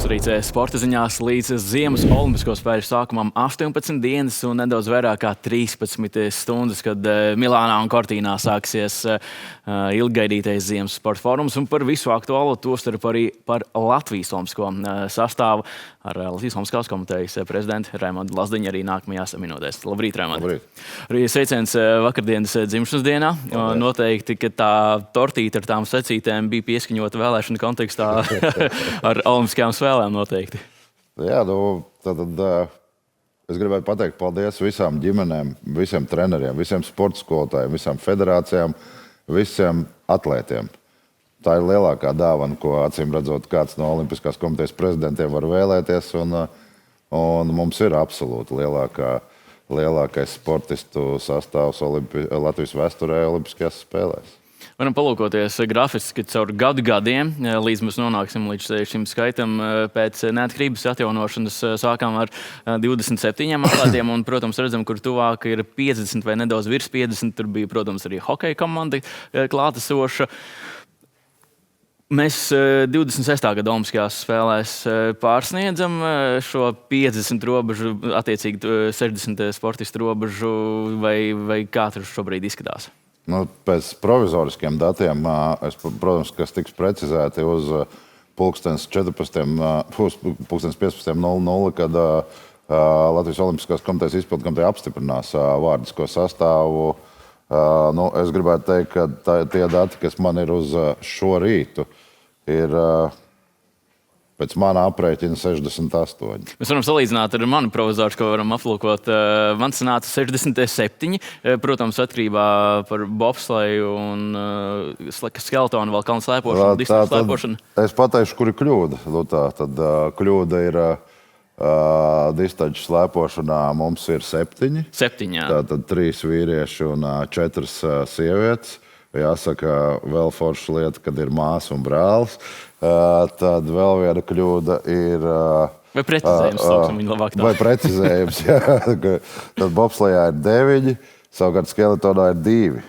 Labs rīts sporta ziņās līdz Ziemas Olimpisko spēļu sākumam 18 dienas un nedaudz vairāk kā 13 stundas, kad Milānā un Cortīnā sāksies ilggaidītais Ziemas sporta fórums. Un par visu aktuālo, tostarp arī par Latvijas olimpisko sastāvu ar Latvijas olimpiskās komitejas prezidentu Raimondu Lazdiņu arī nākamajās minūtēs. Labrīt, Raimond. Labrīt. Arī sveiciens vakardienas dzimšanas dienā. Noteikti, ka tā tortīte ar tām secītēm bija pieskaņota vēlēšanu kontekstā ar olimpiskajām spēlēm noteikti. Jā, tad es gribētu pateikt paldies visām ģimenēm, visiem treneriem, visiem sporta skolotājiem, visām federācijām, visiem atlētiem. Tā ir lielākā dāvana, ko acīm redzot kāds no Olimpiskās komitejas prezidentiem var vēlēties. Un mums ir absolūti lielākais sportistu sastāvs Latvijas vēsturē Olimpiskajās spēlēs. Varam palūkoties grafiski caur gadiem, līdz mēs nonāksim līdz šim skaitam. Pēc neatkarības atjaunošanas sākām ar 27 atlētiem, un, protams, redzam, kur tuvāk ir 50 vai nedaudz virs 50. Tur bija, protams, arī hokeja komanda klātesoša. Mēs 26. gada Olimpiskajās spēlēs pārsniedzam šo 50 robežu, attiecīgi 60 sportistu robežu, vai kā tur šobrīd izskatās? Pēc provizoriskiem datiem, protams, kas tiks precizēti uz 15:00, kad Latvijas Olimpiskās komitejas izpildu komiteja apstiprinās vārdisko sastāvu. Es gribētu teikt, ka tie dati, kas man ir uz šo rītu, ir pēc manā aprēķina 68. Mēs varam salīdzināt ar manu provizorus, ko varam aplūkot. Man sanāca 67, protams, atkarībā par bobsleju un skeletonu, vēl kalnu slēpošanu, distanču slēpošanu. Es pateikšu, kur ir kļūda. Tad kļūda ir distanču slēpošanā mums ir 7. 7, jā. Tātad 3 vīrieši un 4 sievietes. Jāsaka, vēl forša lieta, kad ir māsa un brālis. Tad vēl viena kļūda ir... Vai precizējums, sauksim viņu labāk tā. Vai precizējums, jā. Tad bobslejā ir 9, savukārt skeletonā ir 2.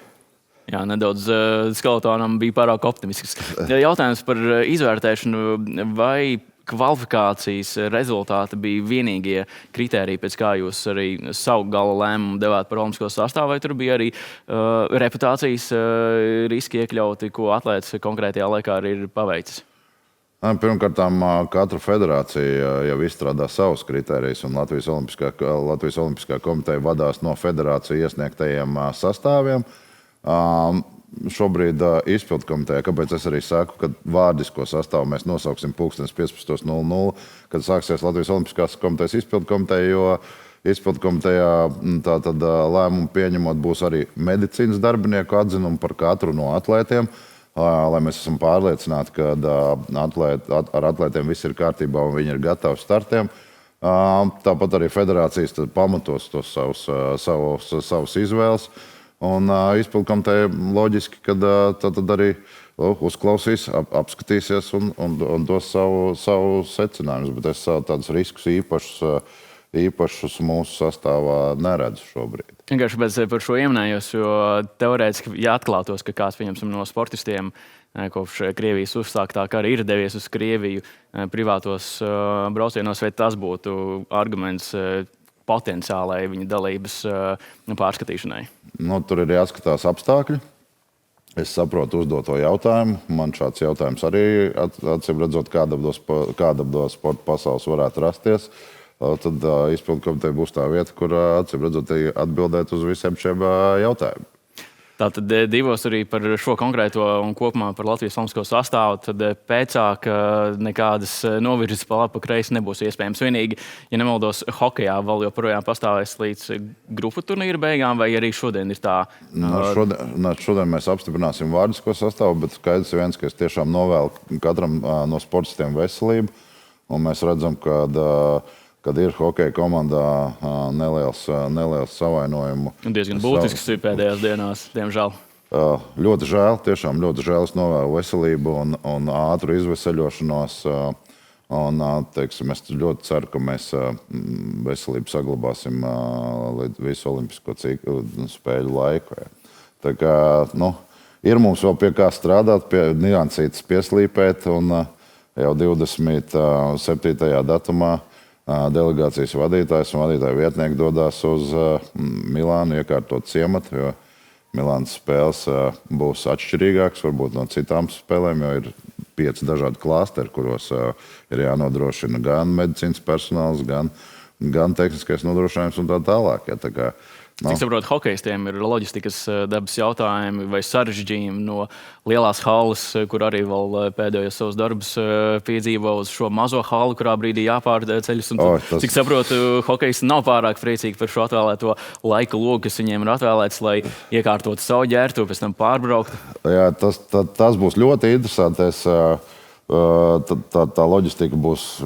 Jā, nedaudz skeletonam bija pārāk optimisks. Jautājums par izvērtēšanu, vai kvalifikācijas rezultāti bija vienīgie kritēriji, pēc kā jūs arī savu gala lēmumu devāt par olimpisko sastāvu, vai tur bija arī reputācijas riski iekļauti, ko atlēts konkrētajā laikā arī ir paveicis? Pirmkārt, katra federācija jau izstrādā savus kritērijus, un Latvijas Olimpiskā komiteja vadās no federāciju iesniegtajiem sastāviem. Šobrīd izpildu komitejā, kāpēc es arī saku, ka vārdisko sastāvu mēs nosauksim 15:00, kad sāksies Latvijas Olimpiskās komitejas izpildu komiteja, jo izpildu komitejā tātad lēmumu pieņemot būs arī medicīnas darbinieku atzinumu par katru no atlētiem, lai mēs esam pārliecināti, ka ar atlētiem viss ir kārtībā un viņi ir gatavi startiem. Tāpat arī federācijas pamatos tos savus izvēles. Un izpildu komiteja loģiski, kad tad arī uzklausīs, apskatīsies un dos savu secinājumus. Bet es tādus riskus īpašus mūsu sastāvā neredzu šobrīd. Vienkārši par šo ieminējos, jo teorētiski, ja atklātos, ka kāds, pieņemsim, no sportistiem kopš Krievijas uzsāktā kara ir devies uz Krieviju privātos braucienos, vai tas būtu arguments potenciālai viņa dalības pārskatīšanai? Tur ir jāskatās apstākļi. Es saprotu uzdoto jautājumu. Man šāds jautājums arī, acīm redzot, kāda no sporta pasaules varētu rasties. Tad izpildu komiteja būs tā vieta, kur, acīm redzot, atbildēt uz visiem šiem jautājumiem. Tātad divos arī par šo konkrēto un kopumā par Latvijas olimpisko sastāvu, tad pēcāk nekādas novirzes pa labi, pa kreisi nebūs iespējams. Vienīgi, ja nemaldos, hokejā vēl joprojām pastāvēs līdz grupu turnīra beigām, vai arī šodien ir tā? Šodien mēs apstiprināsim vārdisko sastāvu, bet skaidrs viens, ka es tiešām novēlu katram no sportistiem veselību. Un mēs redzam, kad ir hokeja komandā neliels savainojumu. Diezgan būtisks ir pēdējās dienās, diemžēl. Ļoti žēl, tiešām ļoti žēl. Es novēlu veselību un ātru izveseļošanos. Teiksim, es ļoti ceru, ka mēs veselību saglabāsim līdz visu olimpisko spēļu laiku. Tā kā, ir mums vēl pie kā strādāt, pie niansītes pieslīpēt. jau 27. datumā delegācijas vadītājs un vadītāja vietnieki dodas uz Milānu iekārtot ciematu, jo Milānas spēles būs atšķirīgākas varbūt no citām spēlēm, jo ir 5 dažādi klāsteri, kuros ir jānodrošina gan medicīnas personāls, gan tehniskais nodrošinājums un tā tālāk. Ja, tā kā, Cik saprotu, hokejistiem ir loģistikas dabas jautājumi vai sarežģījumi no lielās halles, kur arī vēl pēdējos savus darbus piedzīvo uz šo mazo hallu, kurā brīdī jāpārceļas. Cik saprotu, hokejisti nav pārāk priecīgi par šo atvēlēto laika logu, kas viņiem ir atvēlēts, lai iekārtotu savu ģērbtuvi, pēc tam pārbrauktu. Jā, tas būs ļoti interesanti. Tā loģistika būs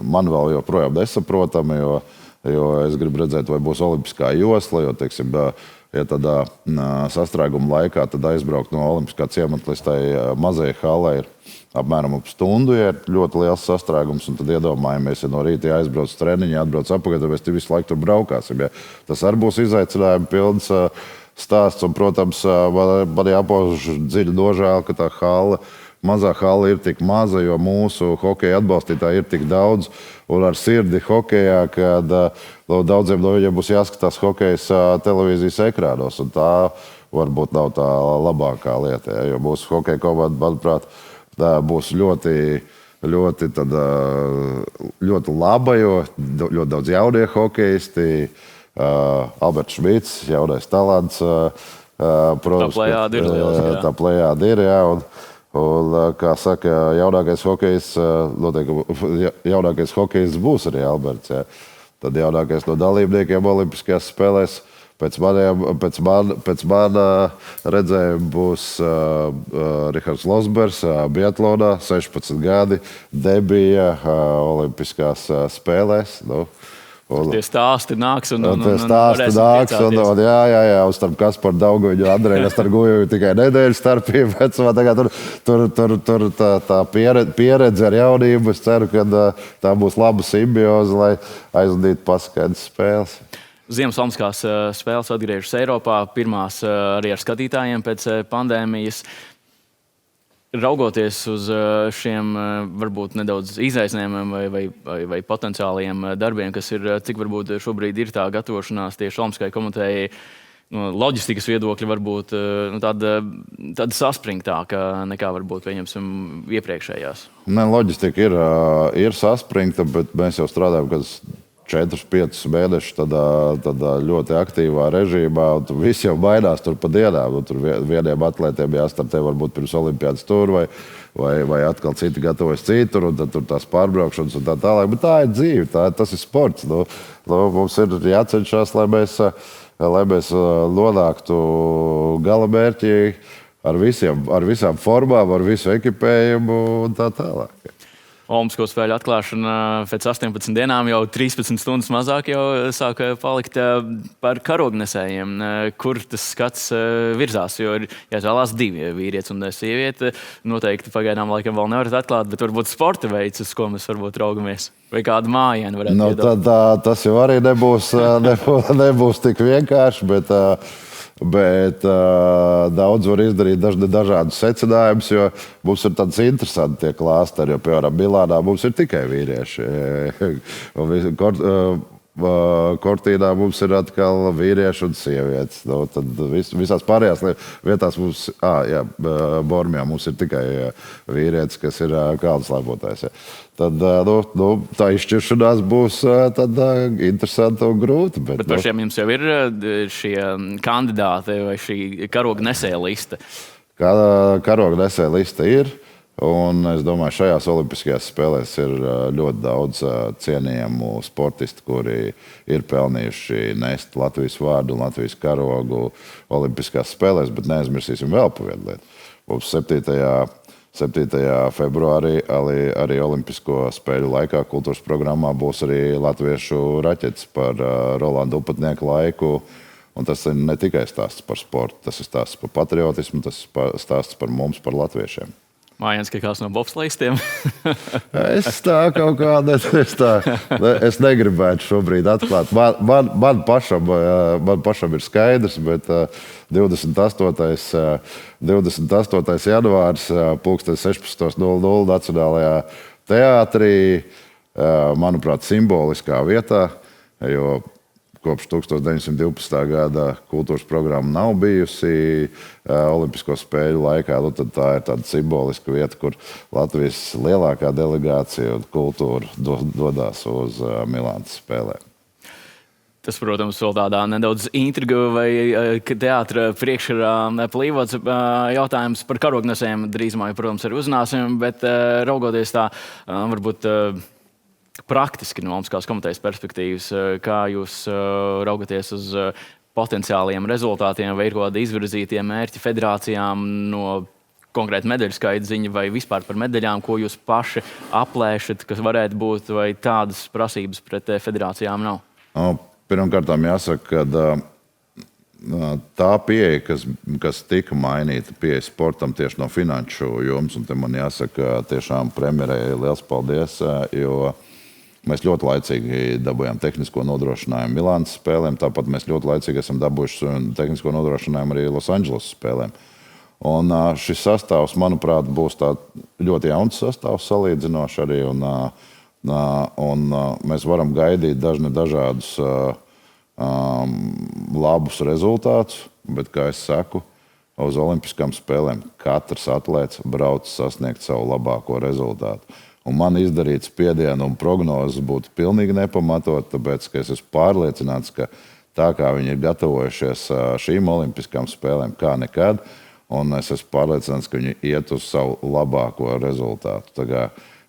man vēl joprojām nesaprotama, jo es gribu redzēt, vai būs olimpiskā josla, jo, teiksim, ja tādā sastrēguma laikā tad aizbraukt no olimpiskā ciemata līdz tai mazajai halai ir apmēram ap stundu, ja ir ļoti liels sastrēgums, un tad iedomājamies, ja no rīta aizbrauc treniņi, atbrauc apakaļ, tad mēs visu laiku tur braukāsim. Ja. Tas arī būs izaicinājumi pilns stāsts, un, protams, man jāpauž dziļi nožēla, ka tā mazā hala ir tik maza, jo mūsu hokeja atbalstītāji ir tik daudz un ar sirdi hokejā, kad daudziem no viņiem būs jāskatās hokejas televīzijas ekrānos. Un tā varbūt nav tā labākā lieta, jo mūsu hokeja komanda, manuprāt, būs ļoti laba, jo ļoti daudz jaunie hokejisti, Alberts Šmits, jaunais talants, protams, tā plejāda ir, jā, un, kā saka, jaunākais hokejs būs arī Alberts. Ja. Tad jaunākais no dalībniekiem Olimpiskajās spēlēs pēc mana redzējuma būs Rihards Losbers, biatlonā, 16 gadi, debija Olimpiskās spēlēs. Tie stāsti nāks un jā, un starp Kasparu Dauguviņu un Andreju Starguju tikai nedēļas starpība vecumā. Tur tā pieredze ar jaunību, es ceru, ka tā būs laba simbioze, lai aizvadītu paskaidas spēles. Ziemas olimpiskās spēles atgriežas Eiropā, pirmās arī ar skatītājiem pēc pandēmijas. Raugoties uz šiem varbūt nedaudz izaicinājumiem vai potenciāliem darbiem, kas ir, cik varbūt šobrīd ir tā gatavošanās tieši Olimpiskajai komitejai, no loģistikas viedokļa varbūt tāda saspringtāka nekā varbūt pieņemsim iepriekšējās. Loģistika ir saspringta, bet mēs jau strādājam, kad 4-5 mēnešus tādā ļoti aktīvā režīmā, un tur viss jau mainās tur pa dienām. Tur vieniem atlētiem jāstartē varbūt pirms olimpiādas tur, vai atkal citi gatavojas citur, un tad tur tās pārbraukšanas un tā tālāk. Bet tā ir dzīve, tas ir sports. Mums ir jācenšas, lai mēs nonāktu gala mērķī ar visām formām, ar visu ekipējumu un tā tālāk. Olimpisko spēļu atklāšana pēc 18 dienām jau 13 stundas mazāk jau sāka palikt par karognesējiem. Kur tas skats virzās? Jo ir jāizvēlās 2 vīrietis un sieviete. Noteikti pagaidām laikam vēl nevarat atklāt, bet varbūt sporta veids, uz ko mēs varbūt raugamies. Vai kādu mājienu varētu iedot? Tas jau arī nebūs tik vienkārši, bet daudz var izdarīt dažādus secinājumus, jo mums ir tāds interesants tie klāsteri, jo, piemēram, Milānā mums ir tikai vīrieši. Kortīnā mums ir atkal vīrieši un sievietes. Tad visās pārējās vietās mums, Bormijā mums ir tikai vīrietis, kas ir kalnslaipotājs. Tad tā izšķiršanās būs interesanta un grūta. Bet par šiem jums jau ir šie kandidāti vai šī karognesēja lista? Karognesēja lista ir. Un es domāju, šajās olimpiskajās spēlēs ir ļoti daudz cienījamu sportistu, kuri ir pelnījuši nest Latvijas vārdu un Latvijas karogu olimpiskās spēlēs, bet neaizmirsīsim vēl par vienu lietu. Mums 7. februārī arī olimpisko spēļu laikā kultūras programmā būs arī latviešu raķetes par Rolandu Upatnieku laiku. Un tas ir ne tikai stāsts par sportu, tas ir stāsts par patriotismu, tas ir stāsts par mums, par latviešiem. Mājens, ka kāds no bobslejistiem. Es tā kaut kādā es negribētu šobrīd atklāt. Man pašam ir skaidrs, bet 28. janvārs 16:00 Nacionālajā teātrī, manuprāt, simboliskā vietā, jo kopš 1912. gada kultūras programma nav bijusi Olimpisko spēļu laikā. Tad tā ir tāda simboliska vieta, kur Latvijas lielākā delegācija un kultūra dodas uz Milānas spēlēm. Tas, protams, vēl tādā nedaudz intrigu vai teātra priekškarā plīvots jautājums par karognesējiem. Drīzumā, protams, arī uzzināsim, bet raugoties tā, varbūt praktiski no Olimpiskās komitejas perspektīvas, kā jūs raugaties uz potenciāliem rezultātiem, vai ir kaut kādi izvirzītie mērķi federācijām no konkrēti medaļu skaita ziņa vai vispār par medaļām, ko jūs paši aplēšat, kas varētu būt, vai tādas prasības pret federācijām nav? Pirmkārt, jāsaka, ka tā pieeja, kas tika mainīta pieeja sportam tieši no finanšu jomas, un te man jāsaka tiešām premjerei liels paldies, jo mēs ļoti laicīgi dabūjām tehnisko nodrošinājumu Milānas spēlēm, tāpat mēs ļoti laicīgi esam dabūjuši tehnisko nodrošinājumu arī Losandželosas spēlēm. Un šis sastāvs, manuprāt, būs ļoti jauns sastāvs salīdzinoši arī, un mēs varam gaidīt dažādus labus rezultātus, bet, kā es saku, uz Olimpiskām spēlēm katrs atlēts brauc sasniegt savu labāko rezultātu. Un man izdarīt spiedienu un prognozes būtu pilnīgi nepamatot, tāpēc, ka es esmu pārliecināts, ka tā kā viņi ir gatavojušies šīm Olimpiskām spēlēm kā nekad, un es esmu pārliecināts, ka viņi iet uz savu labāko rezultātu. Tā kā,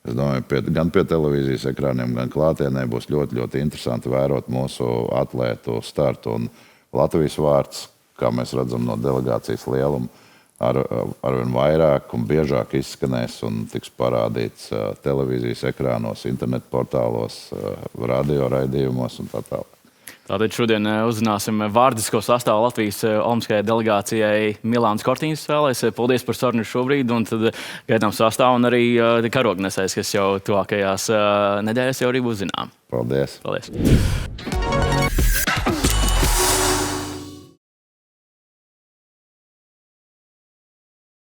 es domāju, gan pie televīzijas ekrāniem, gan klātienē būs ļoti, ļoti interesanti vērot mūsu atlētu startu. Un Latvijas vārds, kā mēs redzam no delegācijas lieluma, arvien vairāk un biežāk izskanēs un tiks parādīts televīzijas ekrānos, internetu portālos, radio raidījumos un tā tālāk. Tātad šodien uzzināsim vārdisko sastāvu Latvijas olimpiskajai delegācijai Milānas Cortinas spēlēs. Paldies par sarunu šobrīd, un tad gaidām sastāvu un arī karognesējs, kas jau tuvākajās nedēļas jau arī būs zinām. Paldies! Paldies!